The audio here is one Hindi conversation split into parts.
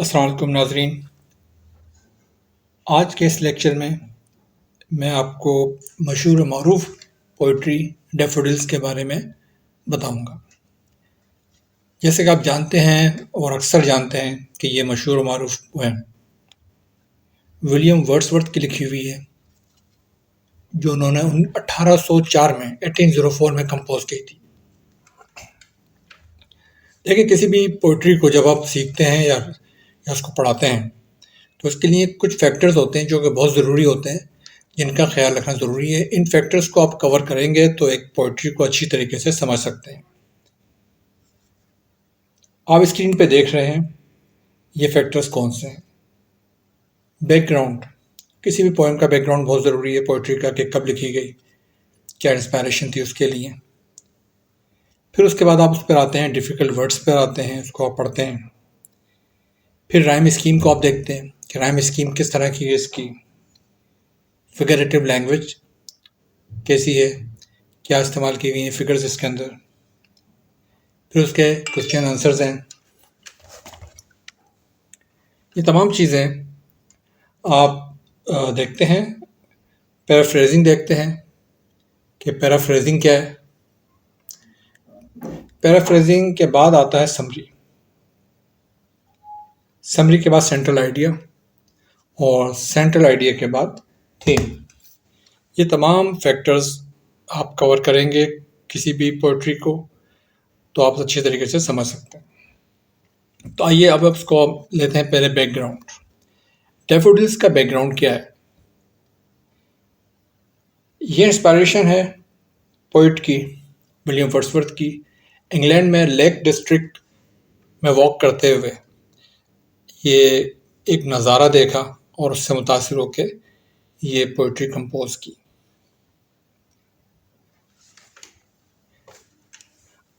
अस्सलाम वालेकुम नाज़रीन। आज के इस लेक्चर में मैं आपको मशहूर और मरूफ पोइट्री डैफोडिल्स के बारे में बताऊंगा। जैसे कि आप जानते हैं और अक्सर जानते हैं कि ये मशहूर और मरूफ पोएम विलियम वर्ड्सवर्थ की लिखी हुई है, जो उन्होंने 1804 में 1804 में कंपोज की थी। देखिए, किसी भी पोइट्री को जब आप सीखते हैं या उसको पढ़ाते हैं तो उसके लिए कुछ फैक्टर्स होते हैं जो कि बहुत ज़रूरी होते हैं, जिनका ख्याल रखना ज़रूरी है। इन फैक्टर्स को आप कवर करेंगे तो एक पोइट्री को अच्छी तरीके से समझ सकते हैं। आप स्क्रीन पे देख रहे हैं ये फैक्टर्स कौन से हैं। बैकग्राउंड, किसी भी पोएम का बैकग्राउंड बहुत ज़रूरी है पोइट्री का, कि कब लिखी गई, क्या इंस्पायरेशन थी उसके लिए। फिर उसके बाद आप उस पर आते हैं, डिफ़िकल्ट वर्ड्स पर आते हैं, उसको आप पढ़ते हैं। फिर राइम स्कीम को आप देखते हैं कि राइम स्कीम किस तरह की है, इसकी फिगरेटिव लैंग्वेज कैसी है, क्या इस्तेमाल की गई हैं फिगर्स इसके अंदर। फिर उसके क्वेश्चन आंसर्स हैं। ये तमाम चीज़ें आप देखते हैं। पैराफ्रेजिंग देखते हैं कि पैराफ्रेजिंग क्या है। पैराफ्रेजिंग के बाद आता है समरी। समरी के बाद सेंट्रल आइडिया, और सेंट्रल आइडिया के बाद थीम। ये तमाम फैक्टर्स आप कवर करेंगे किसी भी पोइट्री को तो आप अच्छे तरीके से समझ सकते हैं। तो आइए अब इसको लेते हैं पहले बैकग्राउंड। डैफोडिल्स का बैकग्राउंड क्या है। ये इंस्पायरेशन है पोइट की, विलियम वर्ड्सवर्थ की। इंग्लैंड में लेक डिस्ट्रिक्ट में वॉक करते हुए ये एक नज़ारा देखा और उससे मुतासिर होकर ये पोइट्री कंपोज की।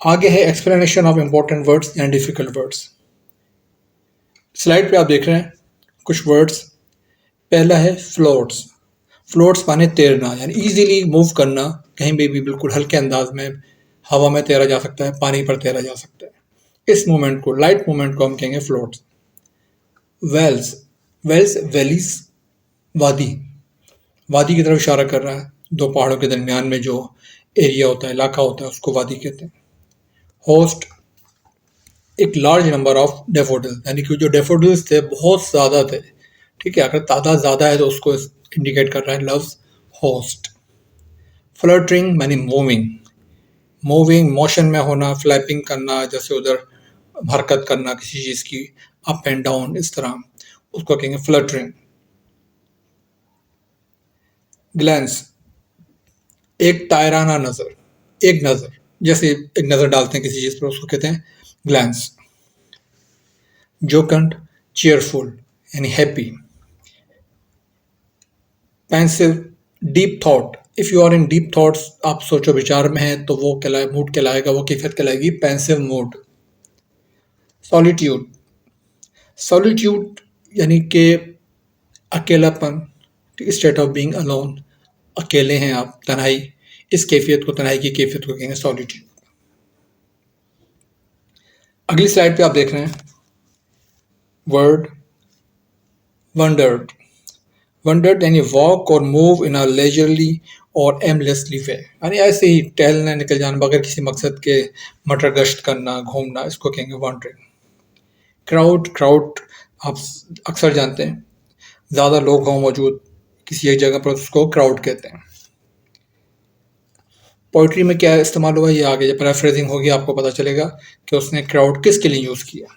आगे है explanation of important words and difficult words. Slide पे आप देख रहे हैं कुछ वर्ड्स। पहला है फ्लोट्स। फ्लोट्स माने तैरना, यानी इजीली मूव करना, कहीं भी बिल्कुल हल्के अंदाज में हवा में तैरा जा सकता है, पानी पर तैरा जा सकता है। इस मूवमेंट को, लाइट मूवमेंट को हम कहेंगे फ्लोट्स। वेल्स, वेल्स वैलीज, वादी, वादी की तरफ इशारा कर रहा है। दो पहाड़ों के दरमियान में जो एरिया होता है, इलाका होता है, उसको वादी कहते हैं। होस्ट, एक लार्ज नंबर ऑफ डेफोडिल, यानी कि जो डेफोडिल्स थे बहुत ज़्यादा थे। ठीक है, अगर तादाद ज़्यादा है तो उसको इंडिकेट कर रहा है लव्स होस्ट। फ्लटरिंग मानी मूविंग, मूविंग मोशन में होना, फ्लैपिंग करना, जैसे उधर हरकत करना किसी चीज़ की, अप एंड डाउन, इस तरह, उसको कहेंगे फ्लटरिंग। ग्लैंस, एक तायराना नज़र, एक नज़र, जैसे एक नज़र डालते हैं किसी चीज़ पर, उसको कहते हैं ग्लैंस। जोकंड, चेयरफुल यानी happy. Pensive, deep thought, if you are in deep thoughts, आप सोचो विचार में हैं, तो वो मूड कहलाएगा, वो कैफियत कहलाएगी पेंसिव मूड। सॉलिट्यूड, सॉलिट्यूड यानी कि अकेलापन, स्टेट ऑफ बीइंग अलोन, अकेले हैं आप, तन्हाई, इस कैफियत को, तन्हाई की कैफियत को कहेंगे सॉलिट्यूड। अगली स्लाइड पे आप देख रहे हैं वर्ड वंडर्ड। वंडर्ड यानी वॉक और मूव इन अ लेजरली और एमलेसली वे, यानी ऐसे ही टहलना, निकल जाना, बगैर किसी मकसद के मटर गश्त करना, घूमना, इसको कहेंगे वंडरिंग। क्राउड, क्राउड आप अक्सर जानते हैं, ज़्यादा लोग हों मौजूद किसी एक जगह पर, उसको क्राउड कहते हैं। पोइट्री में क्या इस्तेमाल हुआ, ये आगे जब पैराफ्रेजिंग होगी आपको पता चलेगा कि उसने क्राउड किसके लिए यूज़ किया।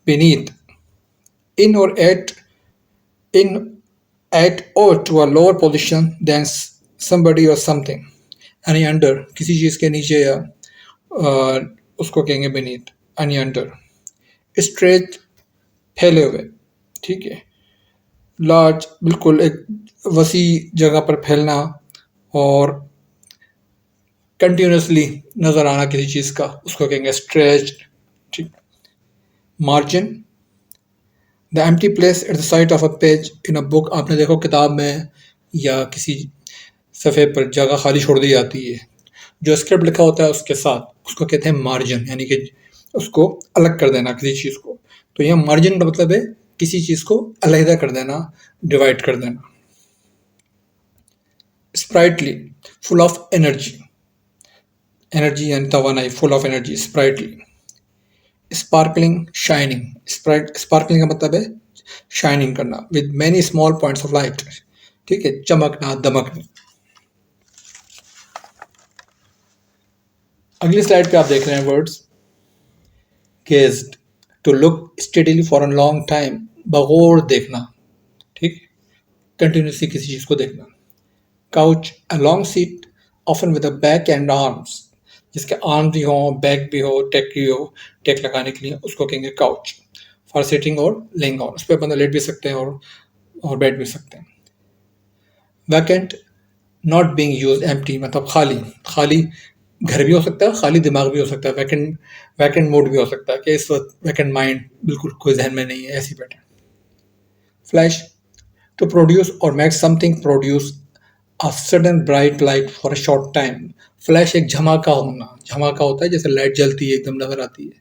beneath, in or at or to a lower position than somebody or something, यानी अंडर, किसी चीज़ के नीचे, या उसको कहेंगे beneath, यानी अंडर। स्ट्रेच, फैले हुए, ठीक है। लार्ज, बिल्कुल एक वसी जगह पर फैलना और कंटिन्यूसली नज़र आना किसी चीज़ का, उसको कहेंगे स्ट्रेच, ठीक। Margin, the empty place at the side of a page in a book, आपने देखो किताब में या किसी सफ़े पर जगह खाली छोड़ दी जाती है, जो स्क्रिप्ट लिखा होता है उसके साथ, उसको कहते हैं मार्जिन, यानी कि उसको अलग कर देना किसी चीज़ को, तो यहाँ मार्जिन का मतलब है किसी चीज को अलहदा कर देना, डिवाइड कर देना. Sprightly, full of energy. Energy यानी तवानाई, full of energy, sprightly. Sparkling, shining. Sparkling का मतलब है शाइनिंग करना, with many small points of light. ठीक है, चमकना, दमकना. अगली स्लाइड पे आप देख रहे हैं words. Gazed, to look steadily for a long time, बगौर देखना. ठीक, कंटिन्यूसली किसी चीज को देखना. Couch, a long seat often with a back and arms, जिसके आर्म भी हो, बैक भी हो, टेक भी हो, टेक लगाने के लिए उसको कहेंगे काउच. फॉर सिटिंग और लेइंग ऑन, उस पर बंदा लेट भी सकते हैं और बैठ भी सकते हैं. Vacant, not being used, empty मतलब खाली. खाली घर भी हो सकता है, खाली दिमाग भी हो सकता है. वैकेंट मूड भी हो सकता है कि इस वक्त वैकेंट माइंड, बिल्कुल कोई जहन में नहीं है, ऐसी बैठे. फ्लैश, टू प्रोड्यूस और make something produce a sudden bright light for a short time. Flash एक झमाका होना, झमाका होता है जैसे लाइट जलती है एकदम नजर आती है.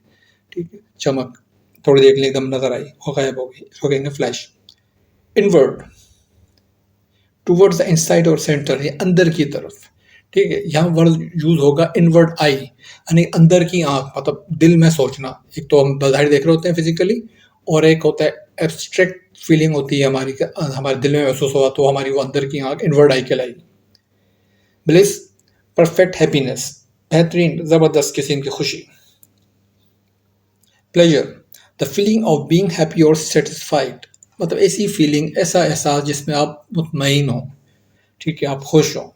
ठीक है, चमक, थोड़ी देर के लिए एकदम नजर आई और गायब हो गई, इसको कहेंगे flash. Inward, towards the inside और सेंटर, ये अंदर की तरफ. ठीक है, यहाँ वर्ड यूज होगा इनवर्ड आई, यानी अंदर की आंख, मतलब दिल में सोचना. एक तो हम बाहर देख रहे होते हैं फिजिकली, और एक होता है एब्स्ट्रैक्ट फीलिंग होती है हमारी, हमारे दिल में महसूस हुआ, तो हमारी वो अंदर की आंख इनवर्ड आई कहलाएगी. ब्लिस, परफेक्ट हैप्पीनेस, बेहतरीन, जबरदस्त किस्म की खुशी. Pleasure, the feeling of being happy और सेटिस्फाइड, मतलब ऐसी फीलिंग, ऐसा एहसास जिसमें आप मुतमईन हो. ठीक है, आप खुश हो,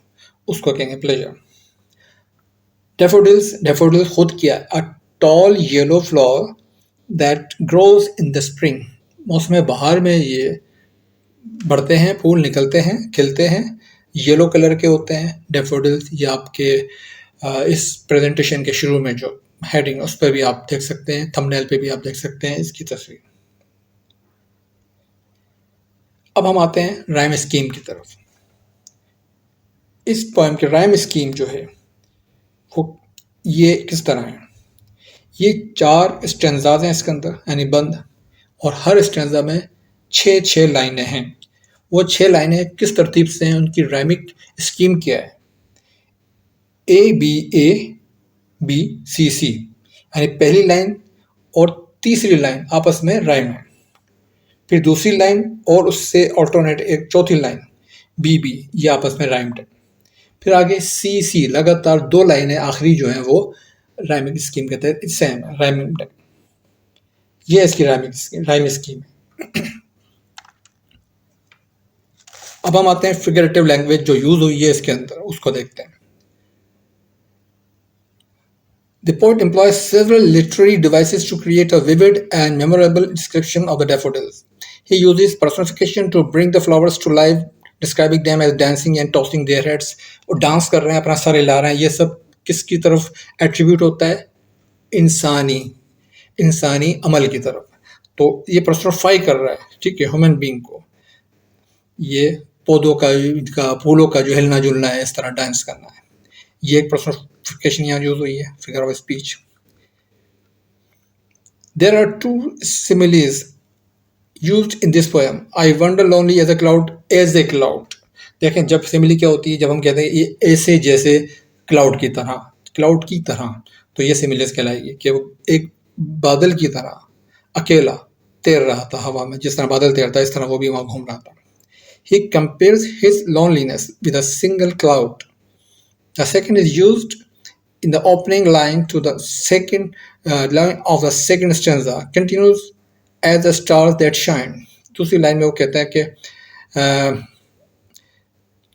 उसको कहेंगे प्लेजर. डेफोडिल्स, डेफोडिल्स खुद किया, a tall yellow flower that grows in the spring, मौसम बहार में ये बढ़ते हैं, फूल निकलते हैं, खिलते हैं, येलो कलर के होते हैं डेफोडिल्स. ये आपके इस प्रेजेंटेशन के शुरू में जो हेडिंग उस पर भी आप देख सकते हैं, थंबनेल पे भी आप देख सकते हैं इसकी तस्वीर. अब हम आते हैं राइम स्कीम की तरफ. इस पोएम के राइम स्कीम जो है वो ये किस तरह है. ये 4 स्टेंजाज हैं इसके अंदर, यानी बंद, और हर स्टेंजा में 6 लाइनें हैं. वो 6 लाइनें किस तरतीब से हैं, उनकी राइमिक स्कीम क्या है. ए बी सी सी, यानी पहली लाइन और तीसरी लाइन आपस में राइम है. फिर दूसरी लाइन और उससे ऑल्टरनेट एक चौथी लाइन बी, ये आपस में राइम्ड है. फिर आगे सी, लगातार 2 लाइनें आखिरी जो हैं वो राइमिंग स्कीम के तहत सेम है, राइमिंग है. ये इसकी राइम स्कीम है. अब हम आते हैं फिगरेटिव लैंग्वेज जो यूज हुई है इसके अंदर, उसको देखते हैं. The poet employs several literary devices to create a vivid and memorable description of the daffodils. He uses personification to bring the flowers to life, describing them as dancing and tossing their heads. और डांस कर रहे हैं, अपना सर हिला रहे हैं. ये सब किसकी तरफ एट्रीब्यूट होता है, इंसानी अमल की तरफ. तो ये पर्सोनिफाई कर रहा है, ठीक है, ह्यूमन बीइंग को. ये पौधों का फूलों का जो हिलना जुलना है, इस तरह डांस करना है. ये एक पर्सोनिफिकेशन यहाँ यूज हुई है, figure of speech. There are 2 similes used in this poem. I wander lonely as a cloud, as a cloud. देखें, जब सिमिली क्या होती है, जब हम कहते हैं ये ऐसे जैसे क्लाउड की तरह, तो ये सिमिलीज कहलाएगी कि वो एक बादल की तरह अकेला तैर रहा था हवा में. जिस तरह बादल तैरता है, इस तरह वो भी वहां घूम रहा था. He compares his loneliness with a single cloud. The second is used in the opening line to the second line of the second stanza. Continues as the stars that shine. दूसरी लाइन में वो कहता है कि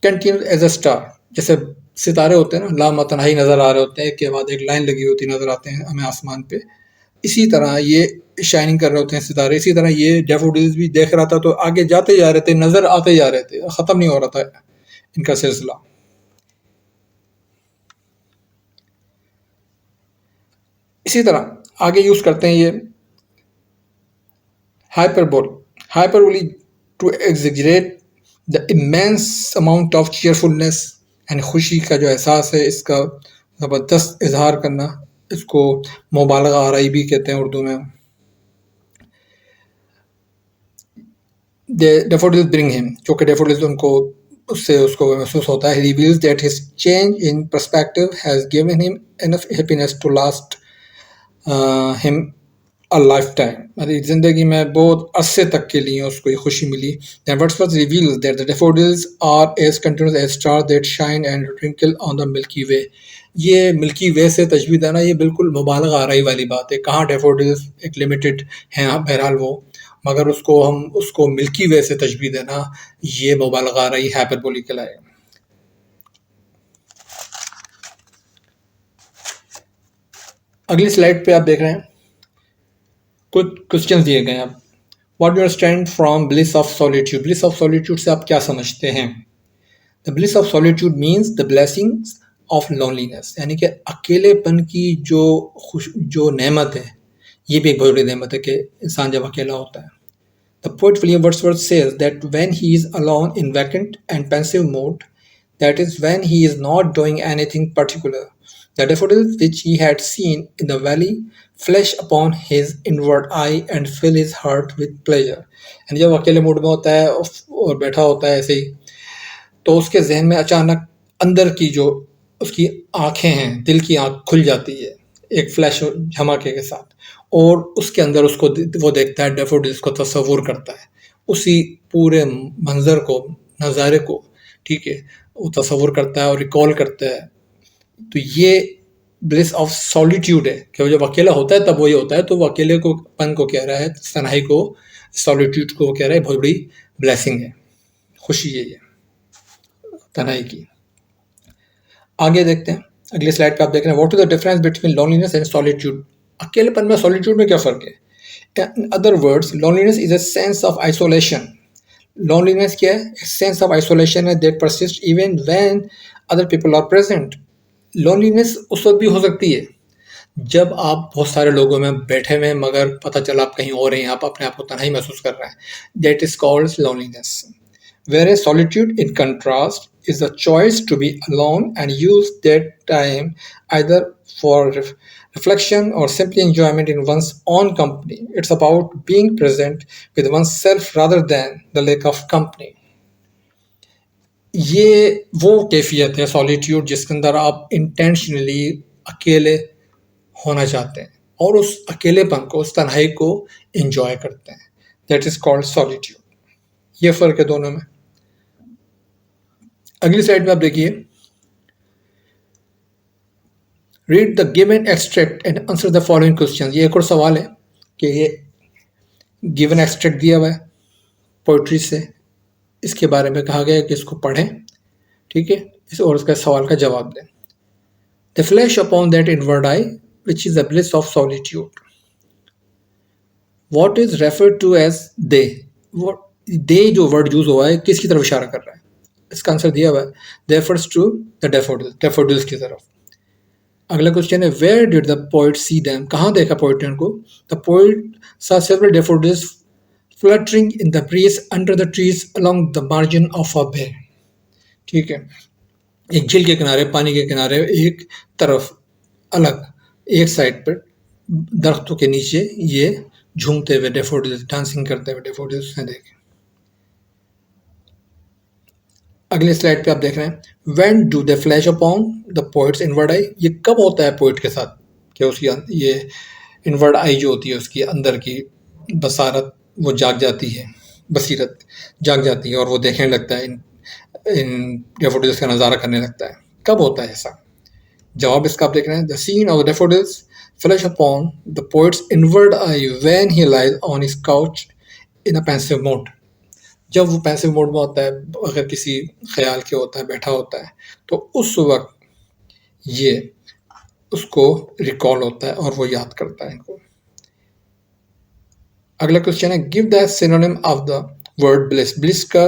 continues as a star, जैसे सितारे होते हैं ना, लामतनाही नजर आ रहे होते हैं, एक के बाद एक लाइन लगी होती नजर आते हैं हमें आसमान पे. इसी तरह ये शाइनिंग कर रहे होते हैं सितारे. इसी तरह ये डैफोडिल्स भी देख रहा था, तो आगे जाते जा रहे थे, नजर आते जा रहे थे, खत्म नहीं हो रहा था इनका सिलसिला. इसी तरह आगे यूज करते हैं ये hyperbole to exaggerate the immense amount of cheerfulness, यानी खुशी का जो एहसास है इसका ज़बरदस्त इजहार करना. इसको मुबालगा आराई भी कहते हैं उर्दू में. daffodils bring him, जो कि daffodils उनको उससे उसको महसूस होता है. He reveals that his change in perspective has given him enough happiness to last him a lifetime. मतलब जिंदगी में बहुत अरसे तक के लिए उसको ये खुशी मिली. Then Wordsworth reveals that the daffodils are as continuous as stars that shine and twinkle on the Milky Way. ये मिल्की वे से तशबीह देना ये बिल्कुल मुबालगा आराई वाली बात है. कहाँ डेफोडिल्स एक लिमिटेड हैं बहरहाल वो, मगर उसको हम उसको मिल्की वे से तशबीह देना ये मुबालगा आराई हाइपरबोलिक कहलाएगा. अगली स्लाइड पे आप देख रहे हैं कुछ क्वेश्चंस दिए गए हैं. आप what do you understand from bliss of solitude. Bliss of solitude से आप क्या समझते हैं? The bliss of solitude means the blessings of loneliness, यानी कि अकेलेपन की जो नेमत है, ये भी एक बहुत बड़ी नेमत है कि इंसान जब अकेला होता है. The poet William Wordsworth says that when he is alone in vacant and pensive mood, that is when he is not doing anything particular, the daffodils which he had seen in the valley flash upon his inward eye and fill his heart with pleasure. यानी जब अकेले मूड में होता है और बैठा होता है ऐसे ही, तो उसके जहन में अचानक अंदर की जो उसकी आंखें हैं, दिल की आंख खुल जाती है एक फ्लैश झमाके के साथ, और उसके अंदर उसको वो देखता है, डेफोडिल्स को तस्वुर करता है, उसी पूरे मंजर को, नज़ारे को, ठीक है, वो तस्वुर करता है और रिकॉल करता है. तो ये ब्लिस ऑफ सॉलिट्यूड है कि वो जब अकेला होता है तब वो ये होता है. तो वो अकेले को पन को कह रहा है, तन्हाई को, सॉलिट्यूड को वो कह रहा है बहुत बड़ी ब्लेसिंग है, खुशी है ये तन्हाई की. आगे देखते हैं अगले स्लाइड पे. आप देख रहे हैं what is the difference between loneliness and solitude. अकेलेपन में सॉलिट्यूड में क्या फ़र्क है? In other words, loneliness is a sense of isolation. Loneliness क्या है? सेंस ऑफ आइसोलेशन है that persist even when other people are present. Loneliness उस वक्त भी हो सकती है जब आप बहुत सारे लोगों में बैठे हुए हैं मगर पता चला आप कहीं और हैं, आप अपने आप को तन्हाई महसूस कर रहे हैं. That is called loneliness. Whereas solitude, in contrast, is the choice to be alone and use that time either for reflection or simply enjoyment in one's own company. It's about being present with oneself rather than the lack of company. ये वो कैफियत है सॉलिट्यूड जिसके अंदर आप इंटेंशनली अकेले होना चाहते हैं और उस अकेलेपन को, उस तन्हाई को एंजॉय करते हैं. That is called solitude. ये फ़र्क है दोनों में. अगली स्लाइड में आप देखिए, read the given extract and answer the following question. ये एक और सवाल है कि ये गिवन एक्सट्रैक्ट दिया हुआ है पोइट्री से, इसके बारे में कहा गया है कि इसको पढ़ें, ठीक है, इस और उसका सवाल का जवाब दें. The flash upon that inward eye which is the bliss of solitude. What is referred to as they. They जो वर्ड यूज हुआ है किसकी तरफ इशारा कर रहा है? इसका आंसर दिया हुआ है, refers to the daffodils, daffodils की तरफ. अगला क्वेश्चन है, where did the poet see them. कहाँ देखा पोइट ने उनको? The poet saw several daffodils fluttering in the breeze under the trees along the margin of a bay. ठीक है, एक झील के किनारे, पानी के किनारे, एक तरफ अलग, एक साइड पर दरख्तों के नीचे ये झूमते हुए डेफोडिल्स, डांसिंग करते हुए डेफोडिल्स ने देखे. अगले स्लाइड पे आप देख रहे हैं, when do they flash upon the poet's inward आई. ये कब होता है पोइट के साथ कि उसकी ये इनवर्ड आई जो होती है, उसकी अंदर की बसारत वो जाग जाती है, बसीरत जाग जाती है और वो देखने लगता है, इन डेफोडिल्स का नज़ारा करने लगता है. कब होता है ऐसा? जवाब इसका आप देख रहे हैं, the scene of daffodils flash upon the poet's inward eye when he lies on his couch in a pensive mode. जब वो पैसिव मोड में होता है, अगर किसी ख्याल के होता है, बैठा होता है, तो उस वक्त ये उसको रिकॉल होता है और वो याद करता है इनको. अगला क्वेश्चन है, give the synonym of the word bliss. Bliss का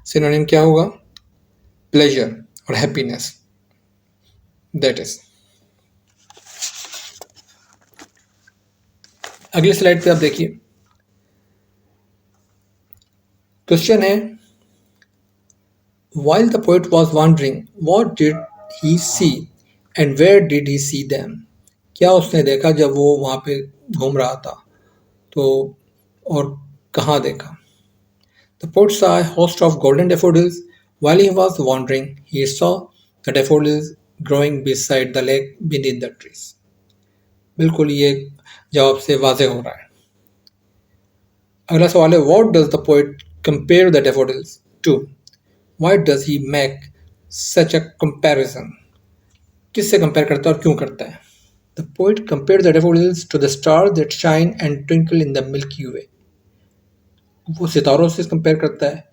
सिनोनिम क्या होगा? प्लेजर और हैप्पीनेस. That is. अगली स्लाइड पे आप देखिए, क्वेश्चन है, while the poet was wandering, what did he see and where did he see them. क्या उसने देखा जब वो वहाँ पे घूम रहा था, तो और कहाँ देखा? The poet saw a host of golden daffodils. While he was wandering, he saw the daffodils growing beside the lake beneath the trees. बिल्कुल ये जवाब से वाज़ेह हो रहा है. अगला सवाल है, what does the poet compare the daffodils to? Why does he make such a comparison? किससे कंपेयर करता है और क्यों करता है? The poet compared the daffodils to the stars that shine and twinkle in the Milky Way. वो सितारों से कंपेयर करता है,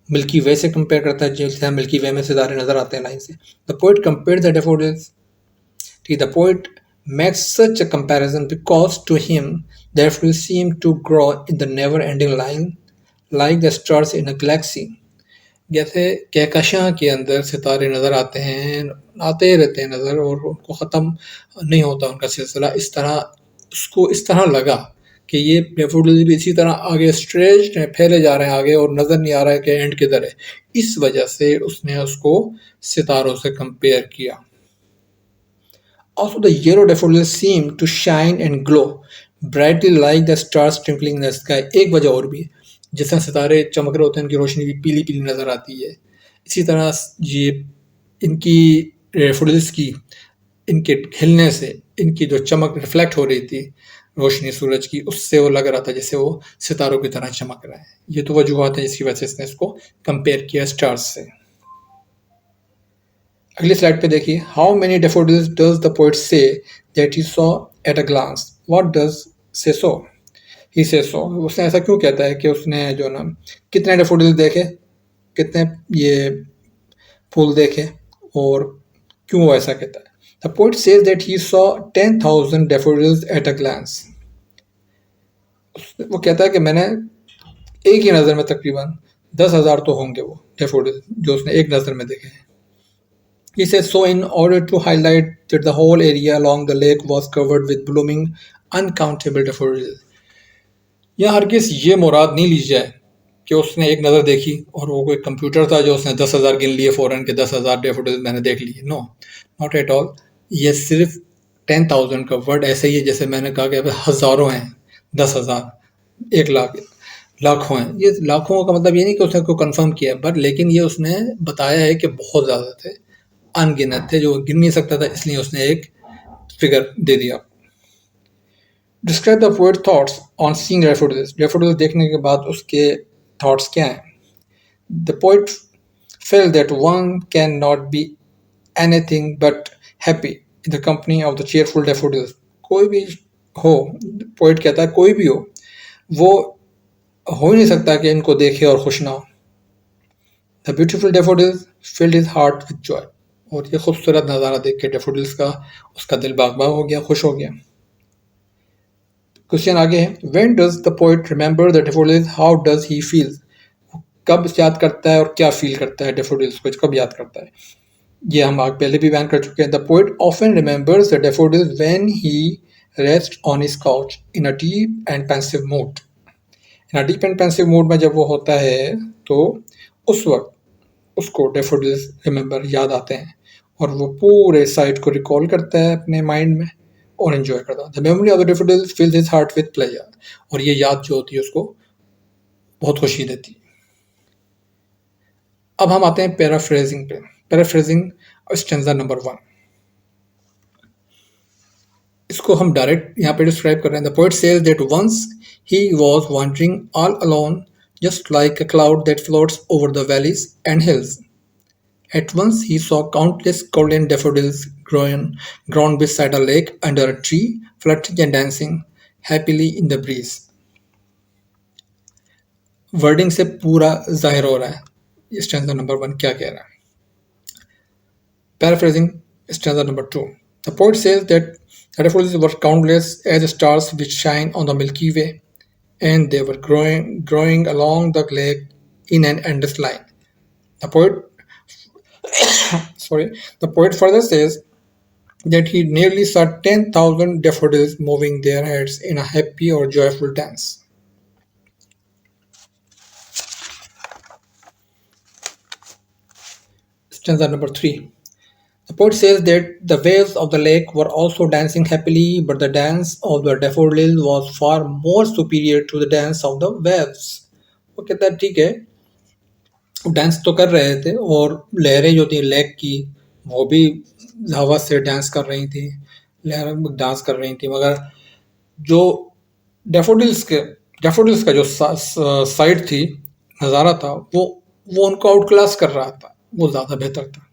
मिल्की वे से कंपेयर करता है, जैसे मिल्की वे में सितारे नजर आते हैं लाइन से. The poet compare the daffodils. The poet makes such a comparison because to him daffodils seem to grow in the never ending line like the stars in a galaxy. जैसे कहकशां के अंदर सितारे नज़र आते हैं, आते रहते हैं नज़र और उनको ख़त्म नहीं होता उनका सिलसिला. इस तरह उसको इस तरह लगा कि ये डैफोडिल्स भी इसी तरह आगे स्ट्रेच्ड हैं, फैले जा रहे हैं आगे और नज़र नहीं आ रहा है कि एंड किधर है. इस वजह से उसने उसको सितारों से कंपेयर किया. Also the yellow daffodils seem to shine and glow brightly like the stars twinkling in the sky. एक वजह और भी है, जिस तरह सितारे चमक रहे होते हैं उनकी रोशनी भी पीली पीली नज़र आती है, इसी तरह ये इनकी डैफोडिल्स की इनके खिलने से इनकी जो चमक रिफ्लेक्ट हो रही थी रोशनी सूरज की, उससे वो लग रहा था जैसे वो सितारों की तरह चमक रहा है. ये तो वजूहत है जिसकी वजह से इसने इसको कंपेयर किया स्टार्स से. अगली स्लाइड पे देखिए, how many daffodils does the poet say that he saw at a glance. What does say so? ही से सो. उसने ऐसा क्यों कहता है कि उसने जो ना कितने डैफोडिल्स देखे, कितने ये फूल देखे और क्यों वो ऐसा कहता है. The poet says that he saw 10,000 daffodils at a glance. वो कहता है कि मैंने एक ही नज़र में तकरीबन 10,000 तो होंगे वो डैफोडिल जो उसने एक नज़र में देखे हैं. He says so in order to highlight that the whole area along the lake was covered with blooming uncountable daffodils. यहाँ हरगिज़ ये मुराद नहीं ली जाए कि उसने एक नज़र देखी और वो कोई कंप्यूटर था जो उसने 10,000 गिन लिए फ़ौरन के 10,000 डैफोडिल्स मैंने देख लिए. No, not at all. ये सिर्फ 10,000 का वर्ड ऐसे ही है जैसे मैंने कहा कि हज़ारों हैं, 10,000, 1,00,000, लाखों हैं. ये लाखों का मतलब ये नहीं कि उसने को कंफर्म किया, बट लेकिन ये उसने बताया है कि बहुत ज़्यादा थे, अनगिनत थे, जो गिन नहीं सकता था, इसलिए उसने एक फिगर दे दिया. Describe the poet thoughts on seeing daffodils. Daffodils देखने के बाद उसके थॉट्स क्या हैं. The poet felt that one can not be anything but happy in the company of the cheerful daffodils. कोई भी हो, पोएट कहता है कोई भी हो, वो हो ही नहीं सकता कि इनको देखे और खुश ना हो. The beautiful daffodils field his heart with Joy. और ये खूबसूरत नज़ारा देख के डैफोडिल्स का उसका दिल बाग बाग हो गया, खुश हो गया. क्वेश्चन आगे है, when does the poet remember the daffodils, how does he feel. कब याद करता है और क्या फील करता है डैफोडिल्स को, कब याद करता है. ये हम आगे पहले भी बयान कर चुके हैं. The poet often remembers the daffodils when he rest on his couch in a deep and pensive mood. In a deep and pensive mood में जब वो होता है तो उस वक्त उसको डैफोडिल्स रिमेंबर याद आते हैं और वो पूरे साइट को रिकॉल करता है अपने माइंड में और एंजॉय करता है. The memory of the daffodils fills his heart with pleasure. और ये याद जो होती है उसको बहुत खुशी देती है. अब हम आते हैं पैराफ्रेजिंग पे. Paraphrasing stanza number 1. इसको हम डायरेक्ट यहाँ पे डिस्क्राइब कर रहे हैं. The poet says that once he was wandering all alone just like a cloud that floats over the valleys and hills. At once he saw countless golden daffodils grown beside a lake under a tree, flirting and dancing happily in the breeze. Wording से पूरा जाहिर हो रहा है स्टैंजा नंबर 1 क्या कह रहा है. Paraphrasing stanza number 2. The poet says that the daffodils were countless as stars which shine on the Milky Way, and they were growing along the lake in an endless line. The poet further says that he nearly saw 10,000 daffodils moving their heads in a happy or joyful dance. Stanza number 3. The poet says that the waves of the lake were also dancing happily, but the dance of the daffodils was far more superior to the dance of the waves. वो कहता है ठीक है, डांस तो कर रहे थे और लहरें जो थी लेक की वो भी हवा से डांस कर रही थी, लहरें डांस कर रही थी, मगर जो डैफोडिल्स का जो साइड थी, नज़ारा था, वो उनको आउट क्लास कर रहा था, वो ज़्यादा बेहतर था।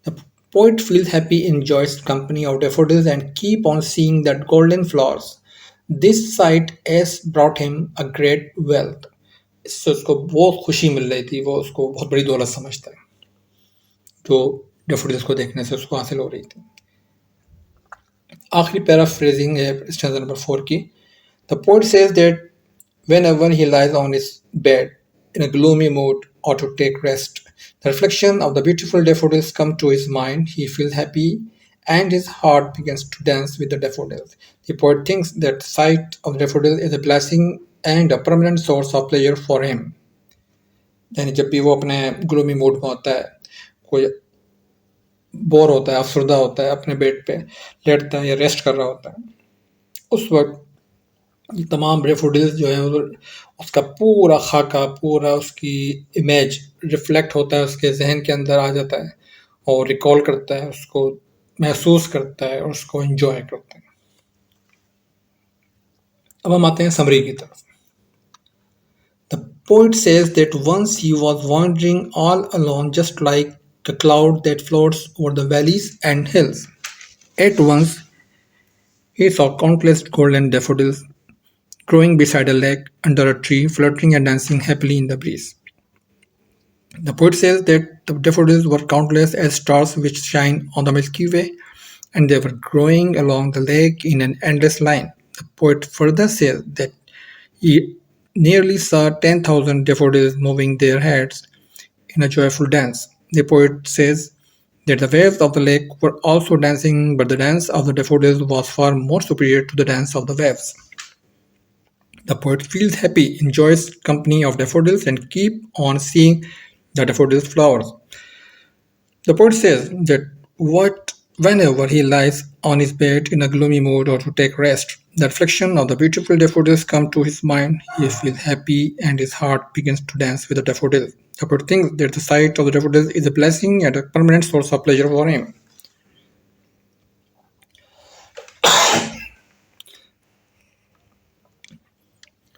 The poet feels happy, enjoys company of daffodils and keep on seeing that golden flowers. This sight has brought him a great wealth. इससे उसको बहुत खुशी मिल रही थी, वो उसको बहुत बड़ी दौलत समझता है जो डैफोडिल्स को देखने से उसको हासिल हो रही थी। आखिरी पैराफ्रेजिंग है स्टैंजा नंबर 4 की। The poet says that whenever he lies on his bed in a gloomy mood or to take rest, the reflection of the beautiful daffodils come to his mind. He feels happy and his heart begins to dance with the daffodils. The poet thinks that the sight of the daffodil is a blessing and a permanent source of pleasure for him. यानी जब भी वो अपने ग्लूमी मूड में होता है, कोई बोर होता है, अफसरदा होता है, अपने बेड पे लेटता है या रेस्ट कर रहा होता है, उस वक्त तमाम डेफोडिल्स जो है उसका पूरा खाका, पूरा उसकी इमेज रिफ्लेक्ट होता है, उसके जहन के अंदर आ जाता है और रिकॉल करता है, उसको महसूस करता है और उसको एंजॉय करता है। अब हम आते हैं समरी की तरफ। The poet says that once he was wandering all alone, just like the cloud that floats over the valleys and hills. At once he saw countless golden daffodils growing beside a lake under a tree, fluttering and dancing happily in the breeze. The poet says that the daffodils were countless as stars which shine on the Milky Way, and they were growing along the lake in an endless line. The poet further says that he nearly saw 10,000 daffodils moving their heads in a joyful dance. The poet says that the waves of the lake were also dancing, but the dance of the daffodils was far more superior to the dance of the waves. The poet feels happy, enjoys company of daffodils, and keep on seeing the daffodils flowers. The poet says that whenever he lies on his bed in a gloomy mood or to take rest, the reflection of the beautiful daffodils come to his mind. He feels happy and his heart begins to dance with the daffodils. The poet thinks that the sight of the daffodils is a blessing and a permanent source of pleasure for him.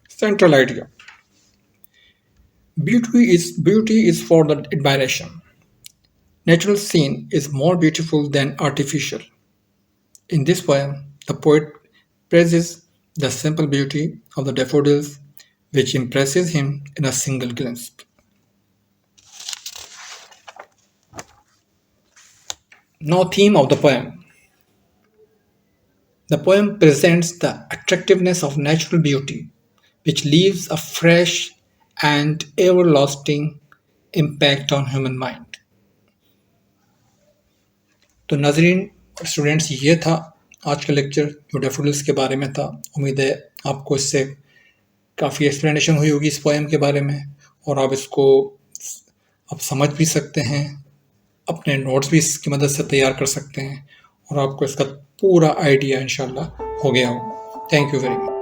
Central idea. Beauty is for the admiration. Natural scene is more beautiful than artificial. In this poem, the poet praises the simple beauty of the daffodils, which impresses him in a single glimpse. Now, theme of the poem. The poem presents the attractiveness of natural beauty, which leaves a fresh and everlasting impact on human mind. तो नाजरीन और स्टूडेंट्स, ये था आज का लेक्चर जो डैफोडिल्स के बारे में था। उम्मीद है आपको इससे काफ़ी एक्सप्लेनेशन हुई होगी इस पोएम के बारे में, और आप इसको आप समझ भी सकते हैं, अपने नोट्स भी इसकी मदद से तैयार कर सकते हैं, और आपको इसका पूरा आइडिया इंशाल्लाह हो गया होगा। Thank you very much.